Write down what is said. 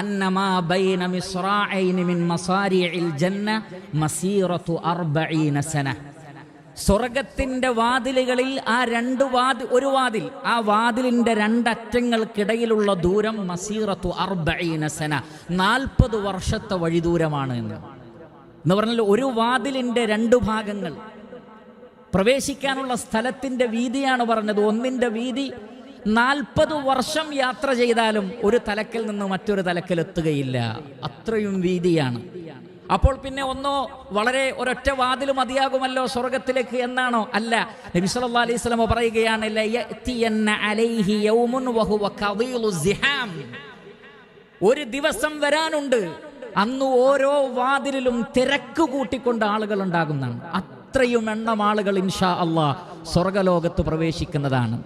അന്നമാ ബൈന മിസ്റാഇൻ മിൻ മസാരിഇൽ ജന്ന മസീറത്തു 40 സന. സ്വർഗത്തിന്റെ വാതിലുകളിൽ ഒരു വാതിൽ, ആ വാതിലിന്റെ രണ്ടറ്റങ്ങൾക്കിടയിലുള്ള ദൂരം മസീറത്തു 40 സന, 40 വർഷത്തെ വഴിദൂരമാണ് എന്ന് പറഞ്ഞാൽ ഒരു വാതിലിന്റെ 2 ഭാഗങ്ങൾ. പ്രവേശിക്കാനുള്ള സ്ഥലത്തിന്റെ വീതിയാണ് പറഞ്ഞത്. ഒന്നിന്റെ വീതി 40 വർഷം യാത്ര ചെയ്താലും ഒരു തലക്കൽ നിന്ന് മറ്റൊരു തലക്കൽ എത്തുകയില്ല, അത്രയും വീതിയാണ്. അപ്പോൾ പിന്നെ വളരെ ഒരൊറ്റ വാതിൽ മതിയാകുമല്ലോ സ്വർഗത്തിലേക്ക് എന്നാണോ? അല്ല. നബി സല്ലല്ലാഹു അലൈഹി വസല്ലം പറയുകയാണ്, ലയഅതിയന്ന അലൈഹി യൗമുൻ വഹുവ ഖദീലു സിഹാം. ഒരു ദിവസം വരാനുണ്ട്, അന്ന് ഓരോ വാതിലിലും തിരക്ക് കൂട്ടിക്കൊണ്ട് ആളുകൾ ഉണ്ടാകുന്നതാണ്. അത്രയും എണ്ണം ആളുകൾ ഇൻഷാ അല്ലാഹ് സ്വർഗലോകത്ത് പ്രവേശിക്കുന്നതാണ്.